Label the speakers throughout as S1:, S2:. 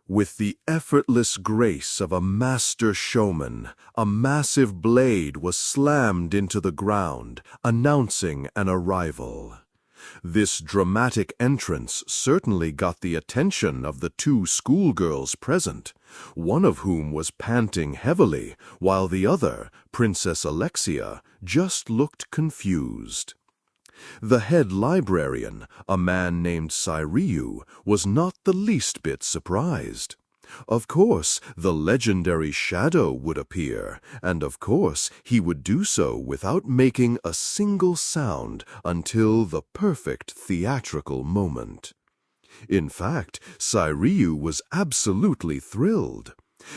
S1: With the effortless grace of a master showman, a massive blade was slammed into the ground, announcing an arrival. This dramatic entrance certainly got the attention of the two schoolgirls present, one of whom was panting heavily, while the other, Princess Alexia, just looked confused. The head librarian, a man named Sairyuu, was not the least bit surprised. Of course, the legendary shadow would appear, and of course he would do so without making a single sound until the perfect theatrical moment. In fact, Sairyuu was absolutely thrilled.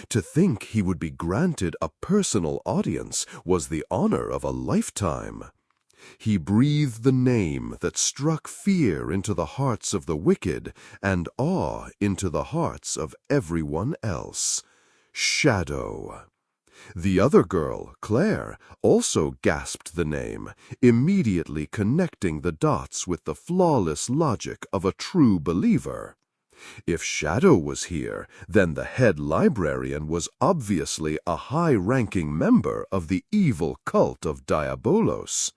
S1: To think he would be granted a personal audience was the honor of a lifetime. He breathed the name that struck fear into the hearts of the wicked and awe into the hearts of everyone else. Shadow. The other girl, Claire, also gasped the name, immediately connecting the dots with the flawless logic of a true believer. If Shadow was here, then the head librarian was obviously a high-ranking member of the evil cult of Diabolos.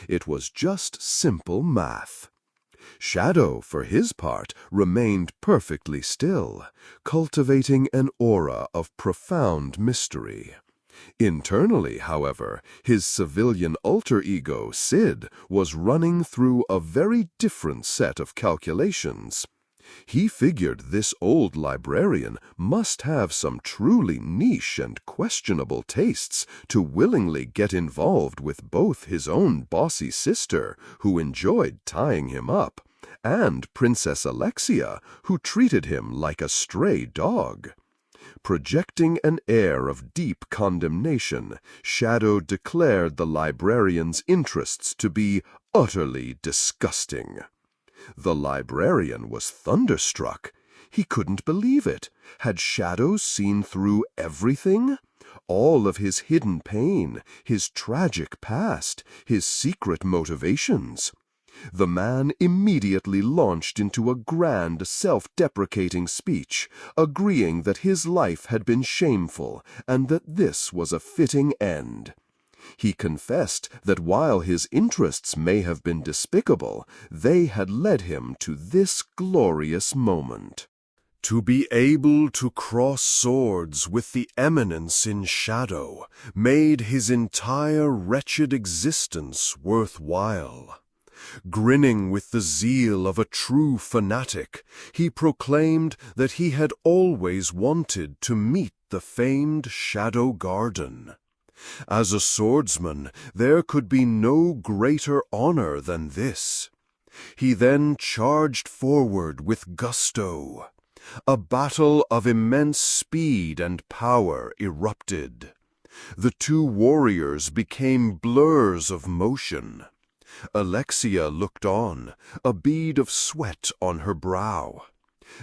S1: It was just simple math. Shadow, for his part, remained perfectly still, cultivating an aura of profound mystery. Internally, however, his civilian alter ego, Sid, was running through a very different set of calculations. He figured this old librarian must have some truly niche and questionable tastes to willingly get involved with both his own bossy sister, who enjoyed tying him up, and Princess Alexia, who treated him like a stray dog. Projecting an air of deep condemnation, Shadow declared the librarian's interests to be utterly disgusting. The librarian was thunderstruck. He couldn't believe it. Had Shadow seen through everything? All of his hidden pain, his tragic past, his secret motivations. The man immediately launched into a grand, self-deprecating speech, agreeing that his life had been shameful and that this was a fitting end. He confessed that while his interests may have been despicable, they had led him to this glorious moment. To be able to cross swords with the eminence in Shadow made his entire wretched existence worthwhile. Grinning with the zeal of a true fanatic, he proclaimed that he had always wanted to meet the famed Shadow Garden. As a swordsman, there could be no greater honor than this. He then charged forward with gusto. A battle of immense speed and power erupted. The two warriors became blurs of motion. Alexia looked on, a bead of sweat on her brow.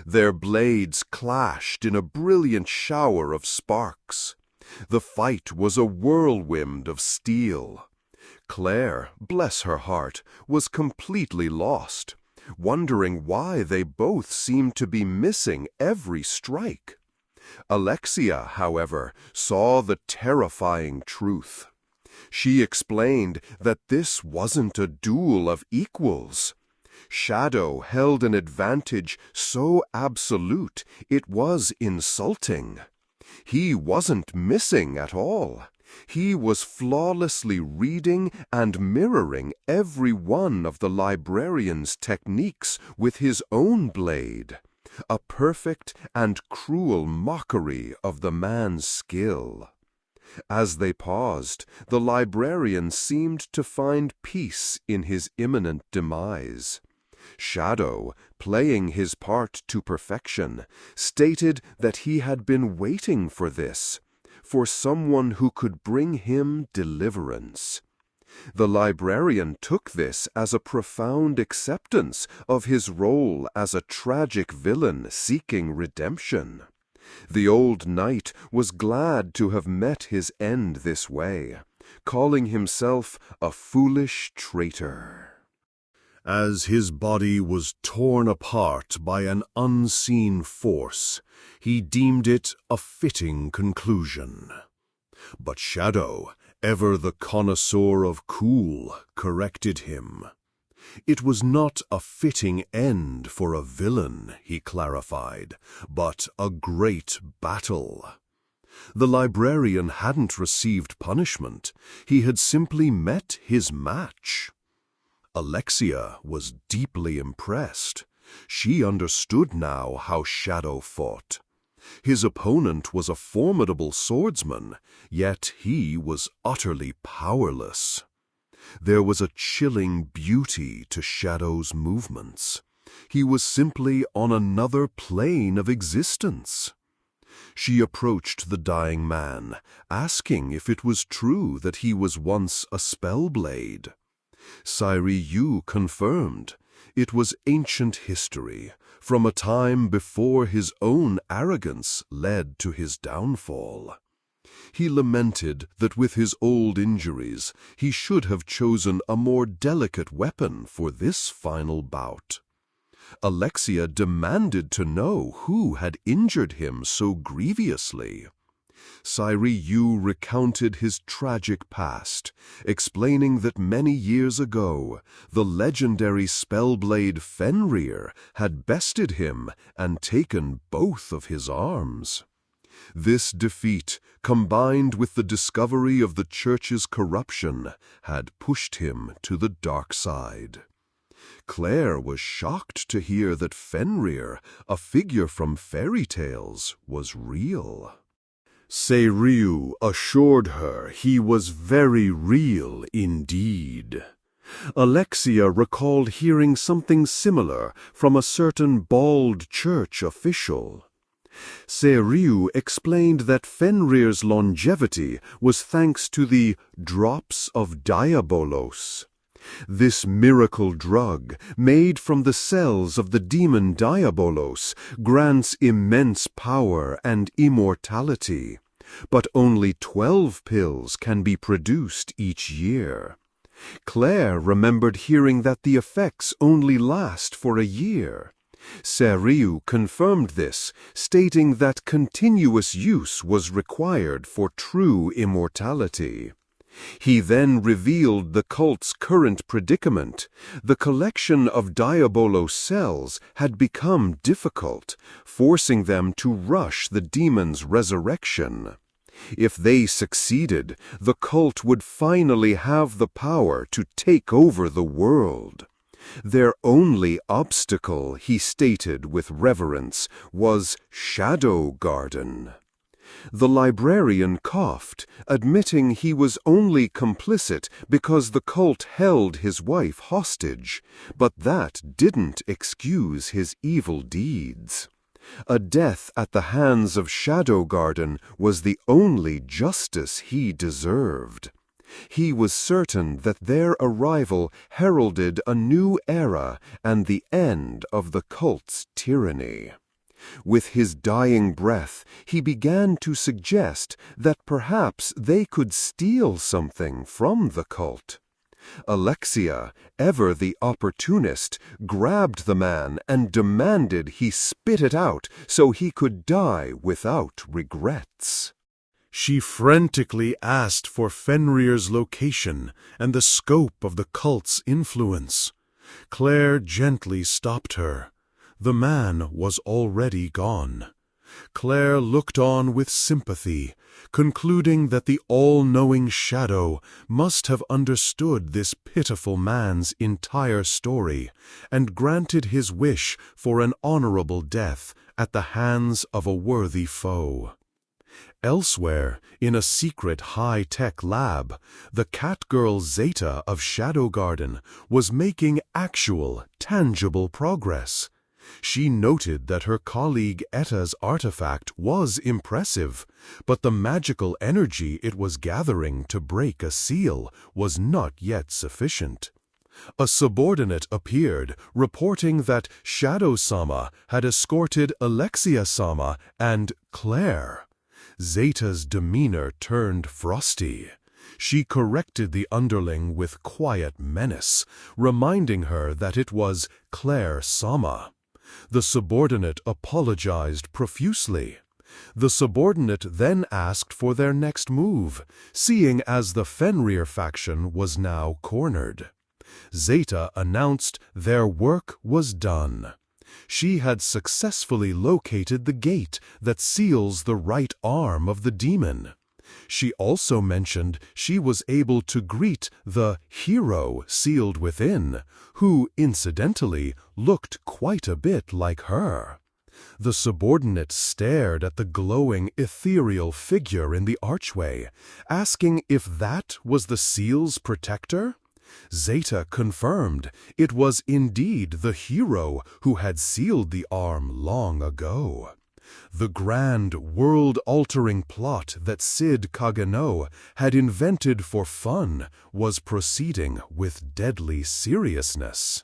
S1: Their blades clashed in a brilliant shower of sparks. The fight was a whirlwind of steel. Claire, bless her heart, was completely lost, wondering why they both seemed to be missing every strike. Alexia, however, saw the terrifying truth. She explained that this wasn't a duel of equals. Shadow held an advantage so absolute it was insulting. He wasn't missing at all. He was flawlessly reading and mirroring every one of the librarian's techniques with his own blade, a perfect and cruel mockery of the man's skill. As they paused, the librarian seemed to find peace in his imminent demise. Shadow, playing his part to perfection, stated that he had been waiting for this, for someone who could bring him deliverance. The librarian took this as a profound acceptance of his role as a tragic villain seeking redemption. The old knight was glad to have met his end this way, calling himself a foolish traitor. As his body was torn apart by an unseen force, he deemed it a fitting conclusion. But Shadow, ever the connoisseur of cool, corrected him. It was not a fitting end for a villain, he clarified, but a great battle. The librarian hadn't received punishment, he had simply met his match. Alexia was deeply impressed. She understood now how Shadow fought. His opponent was a formidable swordsman, yet he was utterly powerless. There was a chilling beauty to Shadow's movements. He was simply on another plane of existence. She approached the dying man, asking if it was true that he was once a spellblade. Sairyuu confirmed. It was ancient history, from a time before his own arrogance led to his downfall. He lamented that with his old injuries, he should have chosen a more delicate weapon for this final bout. Alexia demanded to know who had injured him so grievously. Sairyuu recounted his tragic past, explaining that many years ago, the legendary spellblade Fenrir had bested him and taken both of his arms. This defeat, combined with the discovery of the church's corruption, had pushed him to the dark side. Claire was shocked to hear that Fenrir, a figure from fairy tales, was real. Sairyuu assured her he was very real indeed. Alexia recalled hearing something similar from a certain bald church official. Sairyuu explained that Fenrir's longevity was thanks to the drops of Diabolos. This miracle drug, made from the cells of the demon Diabolos, grants immense power and immortality, but only 12 pills can be produced each year. Claire remembered hearing that the effects only last for a year. Sairyuu confirmed this, stating that continuous use was required for true immortality. He then revealed the cult's current predicament. The collection of Diabolos cells had become difficult, forcing them to rush the demon's resurrection. If they succeeded, the cult would finally have the power to take over the world. Their only obstacle, he stated with reverence, was Shadow Garden. The librarian coughed, admitting he was only complicit because the cult held his wife hostage, but that didn't excuse his evil deeds. A death at the hands of Shadow Garden was the only justice he deserved. He was certain that their arrival heralded a new era and the end of the cult's tyranny. With his dying breath, he began to suggest that perhaps they could steal something from the cult. Alexia, ever the opportunist, grabbed the man and demanded he spit it out so he could die without regrets. She frantically asked for Fenrir's location and the scope of the cult's influence. Claire gently stopped her. The man was already gone. Claire looked on with sympathy, concluding that the all-knowing Shadow must have understood this pitiful man's entire story and granted his wish for an honorable death at the hands of a worthy foe. Elsewhere, in a secret high-tech lab, the Catgirl Zeta of Shadow Garden was making actual, tangible progress. She noted that her colleague Etta's artifact was impressive, but the magical energy it was gathering to break a seal was not yet sufficient. A subordinate appeared, reporting that Shadow-sama had escorted Alexia-sama and Claire. Zeta's demeanor turned frosty. She corrected the underling with quiet menace, reminding her that it was Claire Sama. The subordinate apologized profusely. The subordinate then asked for their next move, seeing as the Fenrir faction was now cornered. Zeta announced their work was done. She had successfully located the gate that seals the right arm of the demon. She also mentioned she was able to greet the hero sealed within, who, incidentally, looked quite a bit like her. The subordinate stared at the glowing, ethereal figure in the archway, asking if that was the seal's protector. Zeta confirmed it was indeed the hero who had sealed the arm long ago. The grand, world-altering plot that Sid Kagano had invented for fun was proceeding with deadly seriousness.